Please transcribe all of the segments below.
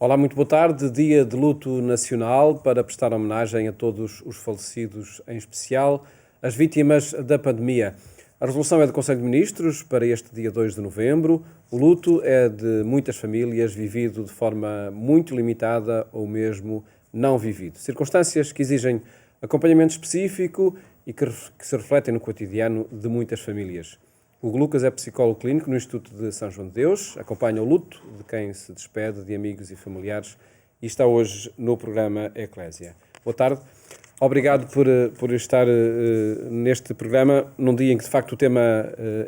Olá, muito boa tarde. Dia de luto nacional para prestar homenagem a todos os falecidos, em especial as vítimas da pandemia. A resolução é do Conselho de Ministros para este dia 2 de novembro. O luto é de muitas famílias vivido de forma muito limitada ou mesmo não vivido. Circunstâncias que exigem acompanhamento específico e que se refletem no cotidiano de muitas famílias. Hugo Lucas é psicólogo clínico no Instituto de São João de Deus, acompanha o luto de quem se despede de amigos e familiares e está hoje no programa Eclésia. Boa tarde, obrigado por estar neste programa num dia em que de facto o tema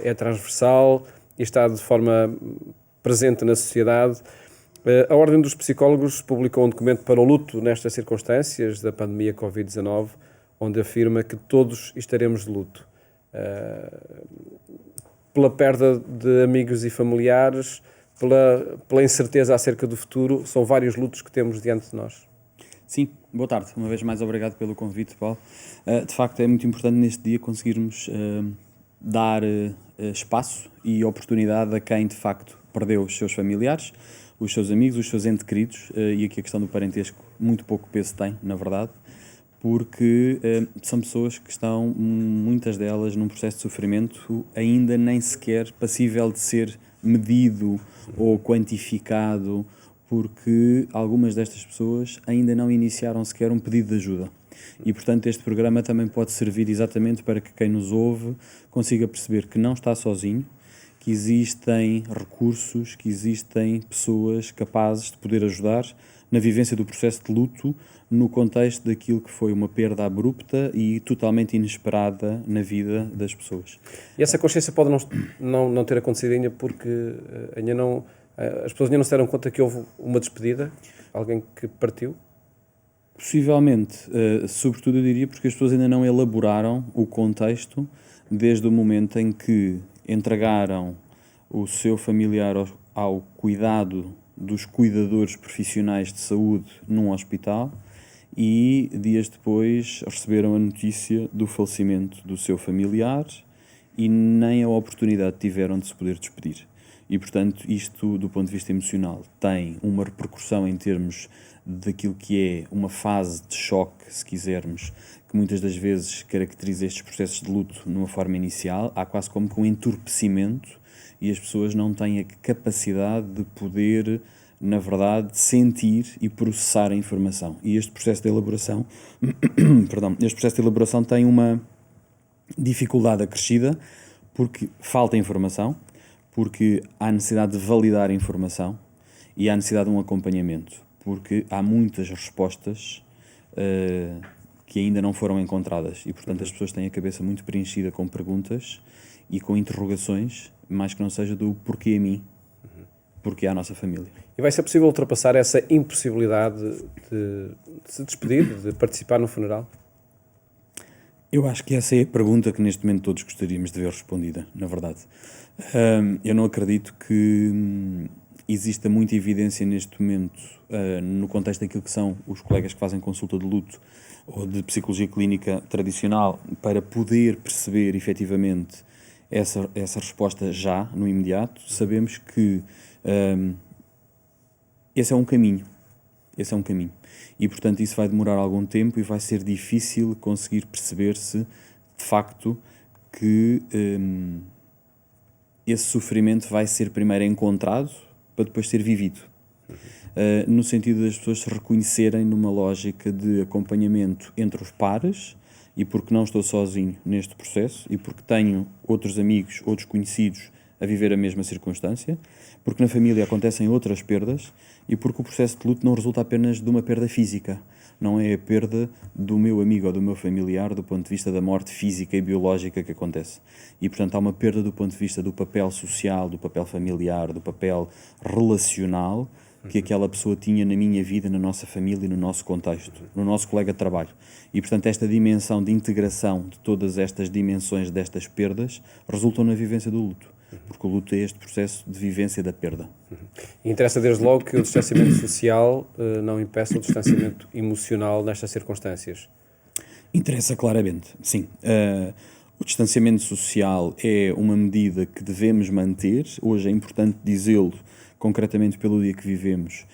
é transversal e está de forma presente na sociedade. A Ordem dos Psicólogos publicou um documento para o luto nestas circunstâncias da pandemia Covid-19, onde afirma que todos estaremos de luto. Pela perda de amigos e familiares, pela incerteza acerca do futuro, são vários lutos que temos diante de nós. Sim, boa tarde. Uma vez mais, obrigado pelo convite, Paulo. De facto, é muito importante neste dia conseguirmos dar espaço e oportunidade a quem, de facto, perdeu os seus familiares, os seus amigos, os seus entes queridos, e aqui a questão do parentesco muito pouco peso tem, na verdade, porque são pessoas que estão, muitas delas, num processo de sofrimento ainda nem sequer passível de ser medido ou quantificado, porque algumas destas pessoas ainda não iniciaram sequer um pedido de ajuda. E, portanto, este programa também pode servir exatamente para que quem nos ouve consiga perceber que não está sozinho, que existem recursos, que existem pessoas capazes de poder ajudar na vivência do processo de luto, no contexto daquilo que foi uma perda abrupta e totalmente inesperada na vida das pessoas. E essa consciência pode não ter acontecido ainda porque ainda não, as pessoas ainda não se deram conta que houve uma despedida, alguém que partiu? Possivelmente, sobretudo eu diria porque as pessoas ainda não elaboraram o contexto desde o momento em que entregaram o seu familiar ao cuidado dos cuidadores profissionais de saúde num hospital e dias depois receberam a notícia do falecimento do seu familiar e nem a oportunidade tiveram de se poder despedir. E, portanto, isto, do ponto de vista emocional, tem uma repercussão em termos daquilo que é uma fase de choque, se quisermos, que muitas das vezes caracteriza estes processos de luto numa forma inicial. Há quase como que um entorpecimento e as pessoas não têm a capacidade de poder, na verdade, sentir e processar a informação. E este processo de elaboração, tem uma dificuldade acrescida porque falta informação, porque há necessidade de validar a informação e há necessidade de um acompanhamento, porque há muitas respostas que ainda não foram encontradas e, portanto, as pessoas têm a cabeça muito preenchida com perguntas e com interrogações, mais que não seja do porquê a mim, porquê à nossa família. E vai ser possível ultrapassar essa impossibilidade de se despedir, de participar no funeral? Eu acho que essa é a pergunta que neste momento todos gostaríamos de ver respondida, na verdade. Eu não acredito que exista muita evidência neste momento, no contexto daquilo que são os colegas que fazem consulta de luto ou de psicologia clínica tradicional, para poder perceber efetivamente essa resposta já, no imediato. Sabemos que esse é um caminho. E, portanto, isso vai demorar algum tempo e vai ser difícil conseguir perceber-se, de facto, que esse sofrimento vai ser primeiro encontrado para depois ser vivido. No sentido das pessoas se reconhecerem numa lógica de acompanhamento entre os pares, e porque não estou sozinho neste processo, e porque tenho outros amigos, outros conhecidos a viver a mesma circunstância, porque na família acontecem outras perdas e porque o processo de luto não resulta apenas de uma perda física. Não é a perda do meu amigo ou do meu familiar do ponto de vista da morte física e biológica que acontece. E, portanto, há uma perda do ponto de vista do papel social, do papel familiar, do papel relacional que aquela pessoa tinha na minha vida, na nossa família, no nosso contexto, no nosso colega de trabalho. E, portanto, esta dimensão de integração de todas estas dimensões destas perdas resultam na vivência do luto. Porque o luto é este processo de vivência da perda. E interessa desde logo que o distanciamento social não impeça o distanciamento emocional nestas circunstâncias. Interessa claramente, sim. O distanciamento social é uma medida que devemos manter. Hoje é importante dizê-lo concretamente pelo dia que vivemos,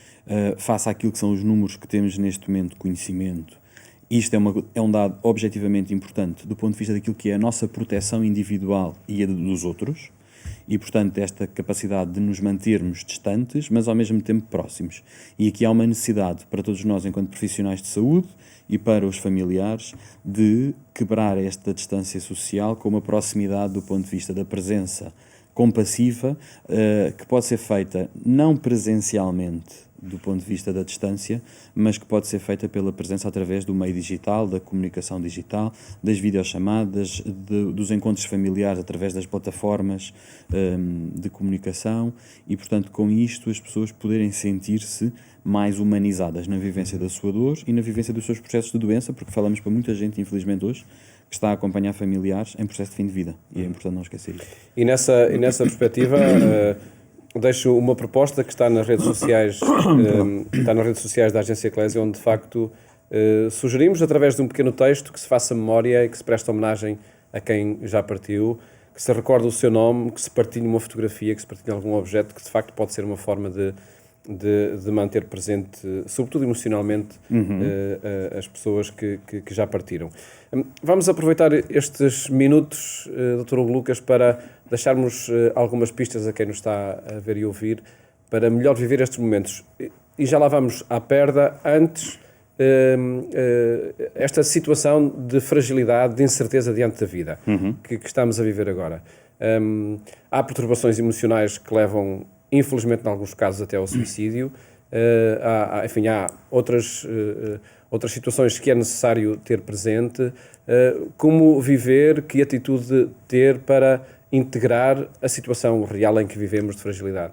face àquilo que são os números que temos neste momento de conhecimento. Isto é um dado objetivamente importante do ponto de vista daquilo que é a nossa proteção individual e a dos outros, e, portanto, esta capacidade de nos mantermos distantes, mas ao mesmo tempo próximos. E aqui há uma necessidade para todos nós, enquanto profissionais de saúde e para os familiares, de quebrar esta distância social com uma proximidade do ponto de vista da presença compassiva, que pode ser feita não presencialmente, do ponto de vista da distância, mas que pode ser feita pela presença através do meio digital, da comunicação digital, das videochamadas, dos encontros familiares através das plataformas de comunicação e, portanto, com isto as pessoas poderem sentir-se mais humanizadas na vivência da sua dor e na vivência dos seus processos de doença, porque falamos para muita gente, infelizmente hoje, que está a acompanhar familiares em processo de fim de vida, e é importante não esquecer isso. E nessa perspectiva, deixo uma proposta que está nas redes sociais, da Agência Eclésia, onde de facto sugerimos, através de um pequeno texto, que se faça memória e que se preste homenagem a quem já partiu, que se recorde o seu nome, que se partilhe uma fotografia, que se partilhe algum objeto, que de facto pode ser uma forma de manter presente, sobretudo emocionalmente, as pessoas que já partiram. Vamos aproveitar estes minutos, Dr. Hugo Lucas, para deixarmos algumas pistas a quem nos está a ver e ouvir, para melhor viver estes momentos. E já lá vamos à perda. Antes, esta situação de fragilidade, de incerteza diante da vida que estamos a viver agora. Há perturbações emocionais que levam, infelizmente, em alguns casos, até ao suicídio. Há outras situações que é necessário ter presente. Como viver, que atitude ter para integrar a situação real em que vivemos de fragilidade?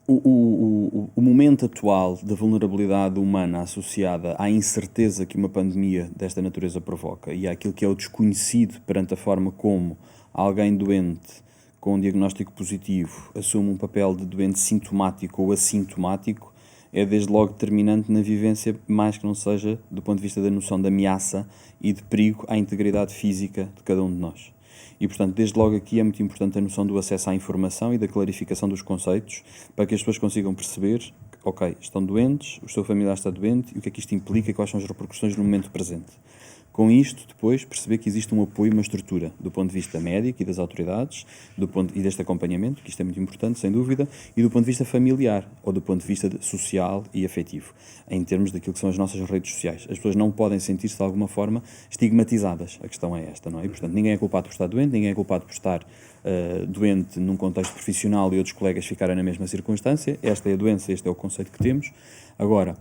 O momento atual da vulnerabilidade humana associada à incerteza que uma pandemia desta natureza provoca e àquilo que é o desconhecido perante a forma como alguém doente com um diagnóstico positivo assume um papel de doente sintomático ou assintomático é desde logo determinante na vivência, mais que não seja do ponto de vista da noção de ameaça e de perigo à integridade física de cada um de nós. E, portanto, desde logo aqui é muito importante a noção do acesso à informação e da clarificação dos conceitos para que as pessoas consigam perceber que, ok, estão doentes, o seu familiar está doente e o que é que isto implica e quais são as repercussões no momento presente. Com isto, depois, perceber que existe um apoio, uma estrutura, do ponto de vista médico e das autoridades, e deste acompanhamento, que isto é muito importante, sem dúvida, e do ponto de vista familiar, ou do ponto de vista social e afetivo, em termos daquilo que são as nossas redes sociais. As pessoas não podem sentir-se, de alguma forma, estigmatizadas. A questão é esta, não é? E, portanto, ninguém é culpado por estar doente, ninguém é culpado por estar doente num contexto profissional e outros colegas ficarem na mesma circunstância. Esta é a doença, este é o conceito que temos. Agora,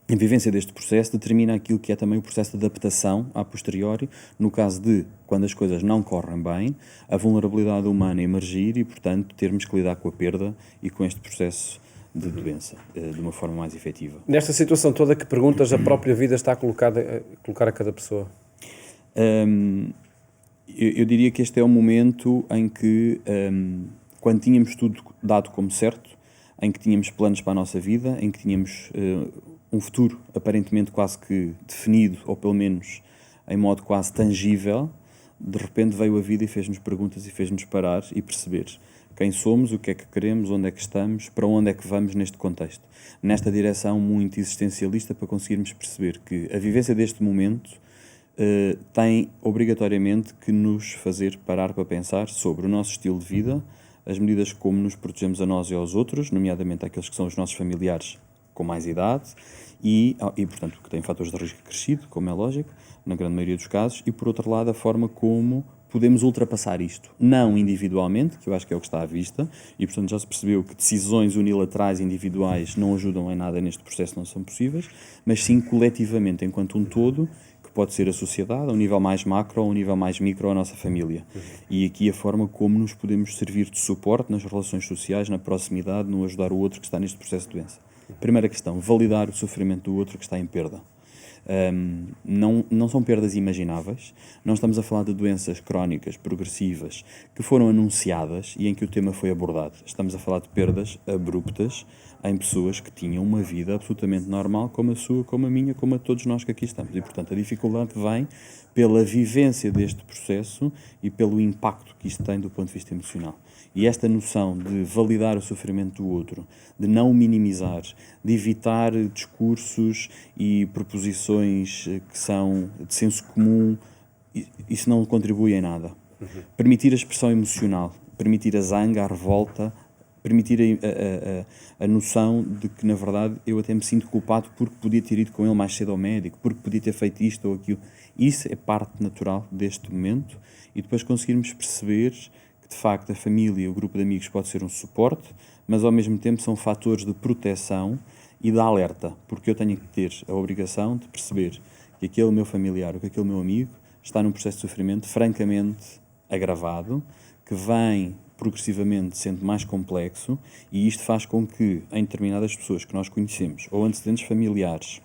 a vivência deste processo determina aquilo que é também o processo de adaptação a posteriori, no caso de, quando as coisas não correm bem, a vulnerabilidade humana emergir e, portanto, termos que lidar com a perda e com este processo de doença de uma forma mais efetiva. Nesta situação toda, que perguntas a própria vida está a colocar a cada pessoa? Eu diria que este é o momento em que, quando tínhamos tudo dado como certo, em que tínhamos planos para a nossa vida, em que tínhamos um futuro aparentemente quase que definido, ou pelo menos em modo quase tangível, de repente veio a vida e fez-nos perguntas e fez-nos parar e perceber quem somos, o que é que queremos, onde é que estamos, para onde é que vamos neste contexto. Nesta direção muito existencialista, para conseguirmos perceber que a vivência deste momento tem obrigatoriamente que nos fazer parar para pensar sobre o nosso estilo de vida, as medidas como nos protegemos a nós e aos outros, nomeadamente aqueles que são os nossos familiares com mais idade e portanto, que têm fatores de risco acrescido, como é lógico, na grande maioria dos casos, e, por outro lado, a forma como podemos ultrapassar isto. Não individualmente, que eu acho que é o que está à vista, e, portanto, já se percebeu que decisões unilaterais individuais não ajudam em nada neste processo, não são possíveis, mas sim coletivamente, enquanto um todo, que pode ser a sociedade, a um nível mais macro ou a um nível mais micro, a nossa família. E aqui a forma como nos podemos servir de suporte nas relações sociais, na proximidade, no ajudar o outro que está neste processo de doença. Primeira questão, validar o sofrimento do outro que está em perda. Não são perdas imagináveis, não estamos a falar de doenças crónicas, progressivas, que foram anunciadas e em que o tema foi abordado. Estamos a falar de perdas abruptas, em pessoas que tinham uma vida absolutamente normal, como a sua, como a minha, como a todos nós que aqui estamos. E, portanto, a dificuldade vem pela vivência deste processo e pelo impacto que isto tem do ponto de vista emocional. E esta noção de validar o sofrimento do outro, de não minimizar, de evitar discursos e proposições que são de senso comum, isso não contribui em nada. Permitir a expressão emocional, permitir a zanga, a revolta, permitir a noção de que, na verdade, eu até me sinto culpado porque podia ter ido com ele mais cedo ao médico, porque podia ter feito isto ou aquilo. Isso é parte natural deste momento, e depois conseguirmos perceber que, de facto, a família e o grupo de amigos pode ser um suporte, mas, ao mesmo tempo, são fatores de proteção e de alerta, porque eu tenho que ter a obrigação de perceber que aquele meu familiar ou que aquele meu amigo está num processo de sofrimento francamente agravado, que vem progressivamente sendo mais complexo, e isto faz com que, em determinadas pessoas que nós conhecemos, ou antecedentes familiares,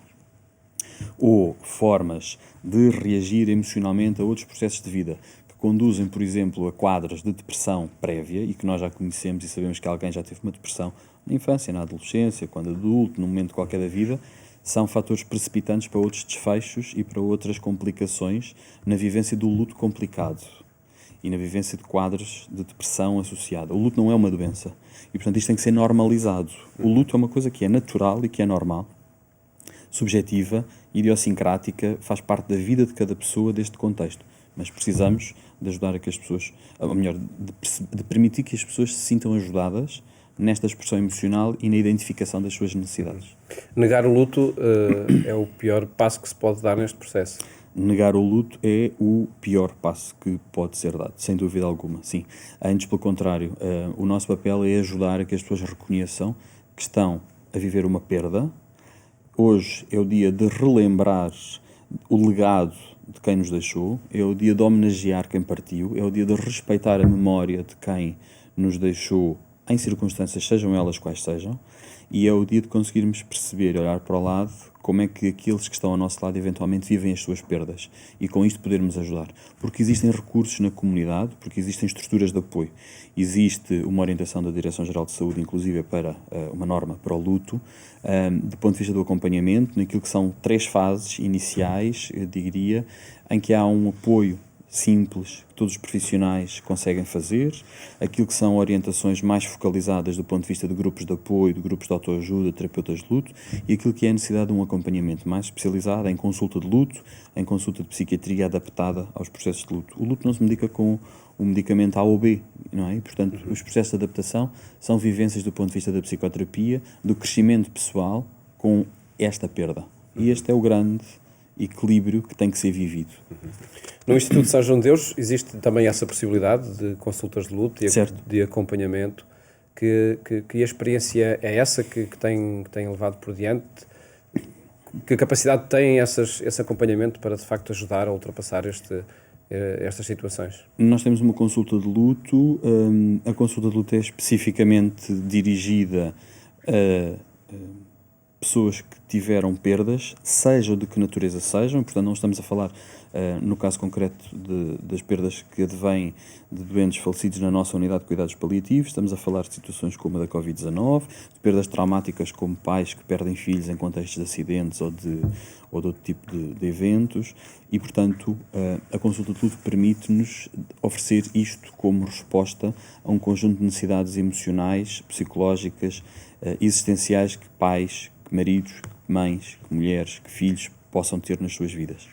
ou formas de reagir emocionalmente a outros processos de vida que conduzem, por exemplo, a quadros de depressão prévia, e que nós já conhecemos e sabemos que alguém já teve uma depressão na infância, na adolescência, quando adulto, num momento qualquer da vida, são fatores precipitantes para outros desfechos e para outras complicações na vivência do luto complicado e na vivência de quadros de depressão associada. O luto não é uma doença e, portanto, isto tem que ser normalizado. O luto é uma coisa que é natural e que é normal, subjetiva, idiosincrática, faz parte da vida de cada pessoa deste contexto. Mas precisamos de ajudar a que as pessoas, ou melhor, de permitir que as pessoas se sintam ajudadas nesta expressão emocional e na identificação das suas necessidades. Negar o luto é o pior passo que se pode dar neste processo. Negar o luto é o pior passo que pode ser dado, sem dúvida alguma, sim. Antes, pelo contrário, o nosso papel é ajudar a que as pessoas reconheçam que estão a viver uma perda. Hoje é o dia de relembrar o legado de quem nos deixou, é o dia de homenagear quem partiu, é o dia de respeitar a memória de quem nos deixou em circunstâncias, sejam elas quais sejam, e é o dia de conseguirmos perceber, olhar para o lado, como é que aqueles que estão ao nosso lado eventualmente vivem as suas perdas, e com isto podermos ajudar. Porque existem recursos na comunidade, porque existem estruturas de apoio. Existe uma orientação da Direção-Geral de Saúde, inclusive para uma norma para o luto, do ponto de vista do acompanhamento, naquilo que são 3 fases iniciais, eu diria, em que há um apoio simples, que todos os profissionais conseguem fazer, aquilo que são orientações mais focalizadas do ponto de vista de grupos de apoio, de grupos de autoajuda, terapeutas de luto, e aquilo que é a necessidade de um acompanhamento mais especializado em consulta de luto, em consulta de psiquiatria adaptada aos processos de luto. O luto não se medica com o medicamento A ou B, não é? E, portanto, os processos de adaptação são vivências do ponto de vista da psicoterapia, do crescimento pessoal com esta perda. E este é o grande equilíbrio que tem que ser vivido. No Instituto São João de Deus existe também essa possibilidade de consultas de luto e de acompanhamento. Que a experiência é essa que tem levado por diante? Que capacidade tem esse acompanhamento para, de facto, ajudar a ultrapassar estas situações? Nós temos uma consulta de luto. A consulta de luto é especificamente dirigida a pessoas que tiveram perdas, seja de que natureza sejam, portanto não estamos a falar, no caso concreto, das perdas que advêm de doentes falecidos na nossa unidade de cuidados paliativos, estamos a falar de situações como a da Covid-19, de perdas traumáticas como pais que perdem filhos em contextos de acidentes ou de outro tipo de eventos, e portanto a consulta de luto permite-nos oferecer isto como resposta a um conjunto de necessidades emocionais, psicológicas, existenciais que pais, que maridos, que mães, que mulheres, que filhos possam ter nas suas vidas.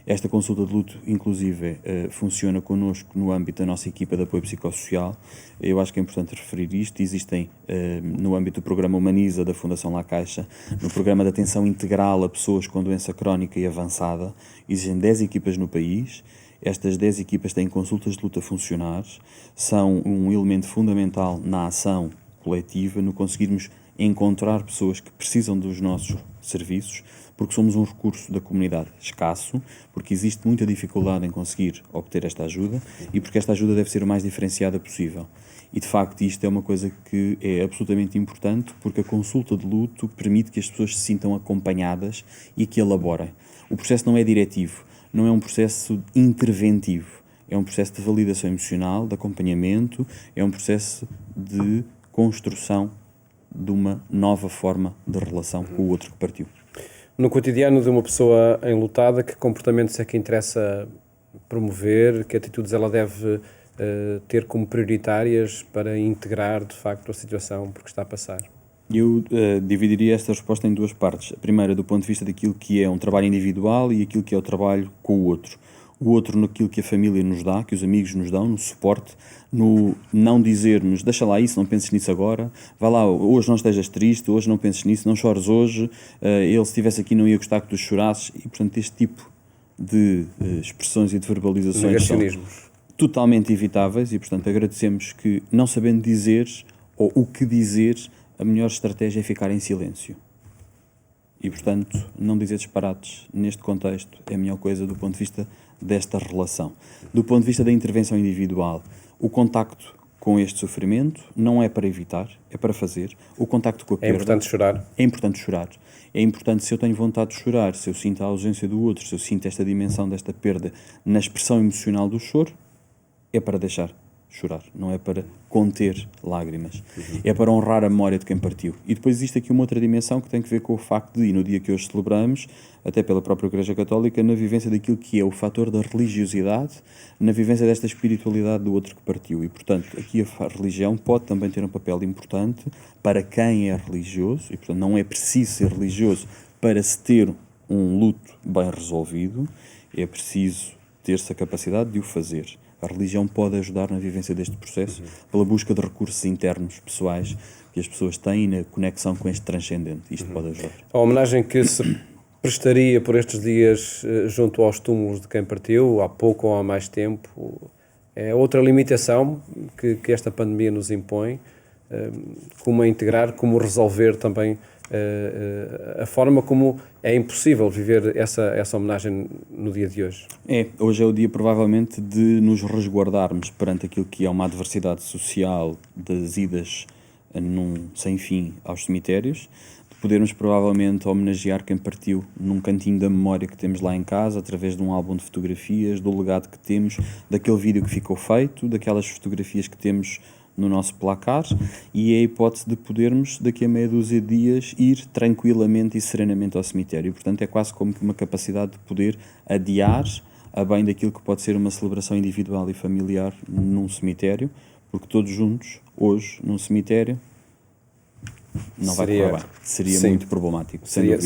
Esta consulta de luto, inclusive, funciona connosco no âmbito da nossa equipa de apoio psicossocial. Eu acho que é importante referir isto. Existem, no âmbito do programa Humaniza da Fundação La Caixa, no programa de atenção integral a pessoas com doença crónica e avançada, existem 10 equipas no país. Estas 10 equipas têm consultas de luto a funcionar, são um elemento fundamental na ação coletiva, no conseguirmos encontrar pessoas que precisam dos nossos serviços, porque somos um recurso da comunidade escasso, porque existe muita dificuldade em conseguir obter esta ajuda e porque esta ajuda deve ser o mais diferenciada possível. E, de facto, isto é uma coisa que é absolutamente importante, porque a consulta de luto permite que as pessoas se sintam acompanhadas e que elaborem. O processo não é diretivo, não é um processo interventivo, é um processo de validação emocional, de acompanhamento, é um processo de construção de uma nova forma de relação com o outro que partiu. No cotidiano de uma pessoa enlutada, que comportamentos é que interessa promover, que atitudes ela deve ter como prioritárias para integrar, de facto, a situação por que está a passar? Eu dividiria esta resposta em duas partes. A primeira, do ponto de vista daquilo que é um trabalho individual e aquilo que é o trabalho com o outro. O outro naquilo que a família nos dá, que os amigos nos dão, no suporte, no não dizermos, deixa lá isso, não penses nisso agora, vai lá, hoje não estejas triste, hoje não penses nisso, não chores hoje, ele se estivesse aqui não ia gostar que tu chorasses, e portanto este tipo de expressões e de verbalizações são totalmente evitáveis e portanto agradecemos que, não sabendo dizer ou o que dizer, a melhor estratégia é ficar em silêncio. E, portanto, não dizer disparates neste contexto é a melhor coisa do ponto de vista desta relação. Do ponto de vista da intervenção individual, o contacto com este sofrimento não é para evitar, é para fazer. O contacto com a perda... É importante chorar. É importante chorar. É importante, se eu tenho vontade de chorar, se eu sinto a ausência do outro, se eu sinto esta dimensão desta perda na expressão emocional do choro, é para deixar chorar, não é para conter lágrimas, é para honrar a memória de quem partiu. E depois existe aqui uma outra dimensão que tem que ver com o facto de, no dia que hoje celebramos, até pela própria Igreja Católica, na vivência daquilo que é o fator da religiosidade, na vivência desta espiritualidade do outro que partiu. E, portanto, aqui a religião pode também ter um papel importante para quem é religioso, e, portanto, não é preciso ser religioso para se ter um luto bem resolvido, é preciso ter-se a capacidade de o fazer. A religião pode ajudar na vivência deste processo, pela busca de recursos internos, pessoais, que as pessoas têm e na conexão com este transcendente. Isto pode ajudar. A homenagem que se prestaria por estes dias junto aos túmulos de quem partiu, há pouco ou há mais tempo, é outra limitação que esta pandemia nos impõe, como a integrar, como resolver também a forma como é impossível viver essa homenagem no dia de hoje. Hoje é o dia provavelmente de nos resguardarmos perante aquilo que é uma adversidade social das idas sem fim aos cemitérios, de podermos provavelmente homenagear quem partiu num cantinho da memória que temos lá em casa, através de um álbum de fotografias, do legado que temos, daquele vídeo que ficou feito, daquelas fotografias que temos no nosso placar, e é a hipótese de podermos, daqui a meia dúzia de dias, ir tranquilamente e serenamente ao cemitério. Portanto, é quase como que uma capacidade de poder adiar a bem daquilo que pode ser uma celebração individual e familiar num cemitério, porque todos juntos, hoje, num cemitério, não vai correr bem. Seria muito problemático. Seria,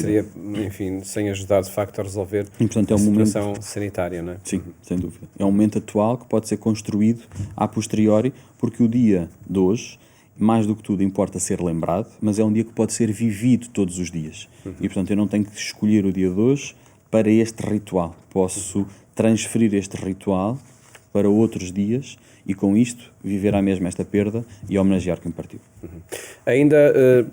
enfim, sem ajudar de facto a resolver e, portanto, a situação sanitária, não é? Sim, sem dúvida. É um momento atual que pode ser construído a posteriori, porque o dia de hoje, mais do que tudo, importa ser lembrado, mas é um dia que pode ser vivido todos os dias. E, portanto, eu não tenho que escolher o dia de hoje para este ritual. Posso transferir este ritual para outros dias e, com isto, viver à mesma esta perda e homenagear quem partiu. Ainda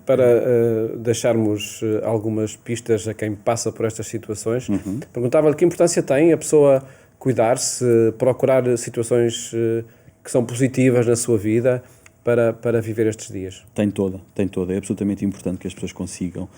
para deixarmos algumas pistas a quem passa por estas situações, perguntava-lhe que importância tem a pessoa cuidar-se, procurar situações que são positivas na sua vida para viver estes dias. Tem toda. É absolutamente importante que as pessoas consigam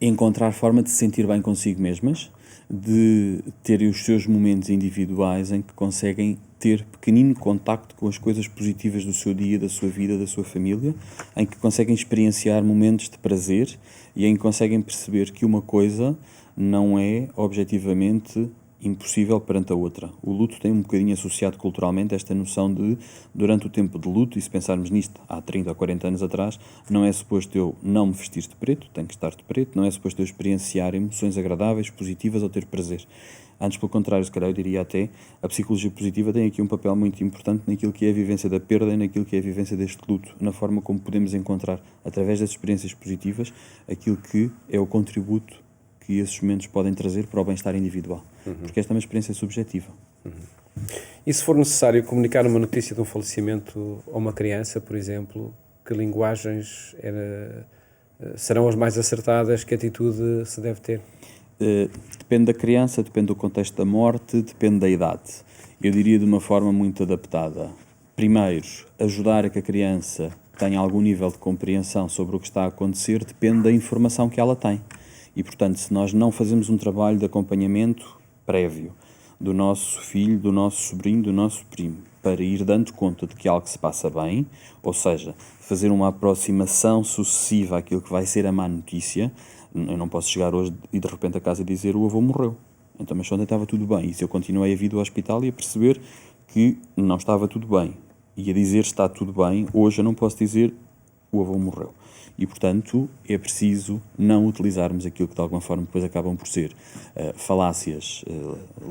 encontrar forma de se sentir bem consigo mesmas, de terem os seus momentos individuais em que conseguem ter pequenino contacto com as coisas positivas do seu dia, da sua vida, da sua família, em que conseguem experienciar momentos de prazer e em que conseguem perceber que uma coisa não é objetivamente impossível perante a outra. O luto tem um bocadinho associado culturalmente esta noção de, durante o tempo de luto, e se pensarmos nisto há 30 ou 40 anos atrás, não é suposto eu não me vestir de preto, tenho que estar de preto, não é suposto eu experienciar emoções agradáveis, positivas ou ter prazer. Antes, pelo contrário, se calhar eu diria até, a psicologia positiva tem aqui um papel muito importante naquilo que é a vivência da perda e naquilo que é a vivência deste luto, na forma como podemos encontrar, através das experiências positivas, aquilo que é o contributo que esses momentos podem trazer para o bem-estar individual. Porque esta é uma experiência subjetiva. E se for necessário comunicar uma notícia de um falecimento a uma criança, por exemplo, que linguagens serão as mais acertadas? Que atitude se deve ter? Depende da criança, depende do contexto da morte, depende da idade. Eu diria de uma forma muito adaptada. Primeiro, ajudar a que a criança tenha algum nível de compreensão sobre o que está a acontecer depende da informação que ela tem. E, portanto, se nós não fazemos um trabalho de acompanhamento prévio, do nosso filho, do nosso sobrinho, do nosso primo, para ir dando conta de que algo se passa bem, ou seja, fazer uma aproximação sucessiva àquilo que vai ser a má notícia. Eu não posso chegar hoje e de repente a casa e dizer o avô morreu. Então, mas ontem estava tudo bem. E se eu continuei a vir do hospital e a perceber que não estava tudo bem, e a dizer está tudo bem, hoje eu não posso dizer o avô morreu. E, portanto, é preciso não utilizarmos aquilo que de alguma forma depois acabam por ser falácias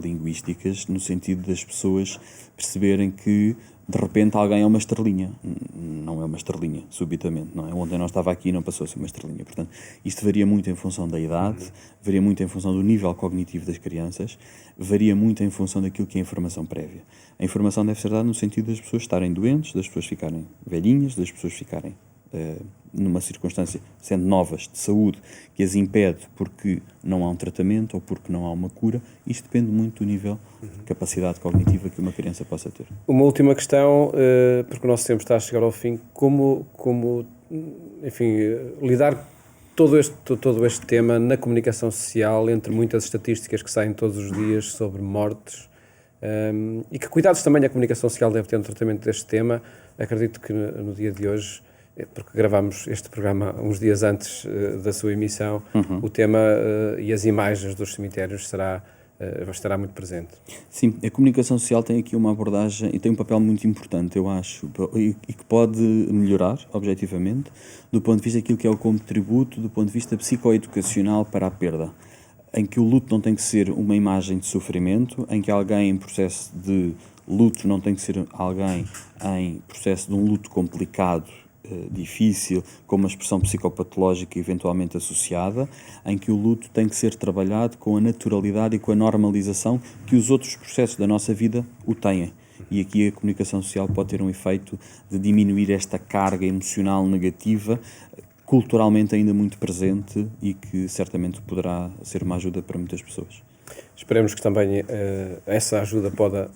linguísticas, no sentido das pessoas perceberem que de repente alguém é uma estrelinha. Não é uma estrelinha, subitamente, não é? Ontem não estava aqui e não passou a ser uma estrelinha. Portanto, isto varia muito em função da idade, varia muito em função do nível cognitivo das crianças, varia muito em função daquilo que é a informação prévia. A informação deve ser dada no sentido das pessoas estarem doentes, das pessoas ficarem velhinhas, das pessoas ficarem numa circunstância, sendo novas, de saúde, que as impede porque não há um tratamento ou porque não há uma cura. Isto depende muito do nível de capacidade cognitiva que uma criança possa ter. Uma última questão, porque o nosso tempo está a chegar ao fim. Como enfim, lidar todo este tema na comunicação social, entre muitas estatísticas que saem todos os dias sobre mortes, e que cuidados também a comunicação social deve ter no tratamento deste tema? Acredito que no dia de hoje, porque gravámos este programa uns dias antes da sua emissão, o tema e as imagens dos cemitérios estará muito presente. Sim, a comunicação social tem aqui uma abordagem e tem um papel muito importante, eu acho, e que pode melhorar, objetivamente, do ponto de vista daquilo que é o contributo, do ponto de vista psicoeducacional para a perda, em que o luto não tem que ser uma imagem de sofrimento, em que alguém em processo de luto não tem que ser alguém em processo de um luto complicado, difícil, com uma expressão psicopatológica eventualmente associada, em que o luto tem que ser trabalhado com a naturalidade e com a normalização que os outros processos da nossa vida o têm. E aqui a comunicação social pode ter um efeito de diminuir esta carga emocional negativa, culturalmente ainda muito presente e que certamente poderá ser uma ajuda para muitas pessoas. Esperemos que também essa ajuda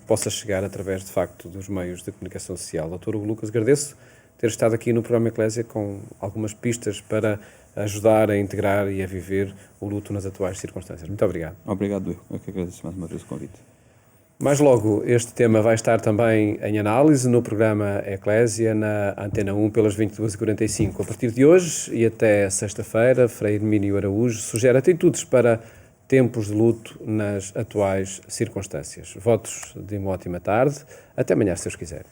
possa chegar através, de facto, dos meios de comunicação social. Dr. Hugo Lucas, agradeço ter estado aqui no programa Eclésia com algumas pistas para ajudar a integrar e a viver o luto nas atuais circunstâncias. Muito obrigado. Obrigado, eu que agradeço mais uma vez o convite. Mais logo, este tema vai estar também em análise no programa Eclésia, na Antena 1, pelas 22h45. A partir de hoje e até sexta-feira, Frei Hermínio Araújo sugere atitudes para tempos de luto nas atuais circunstâncias. Votos de uma ótima tarde. Até amanhã, se Deus quiser.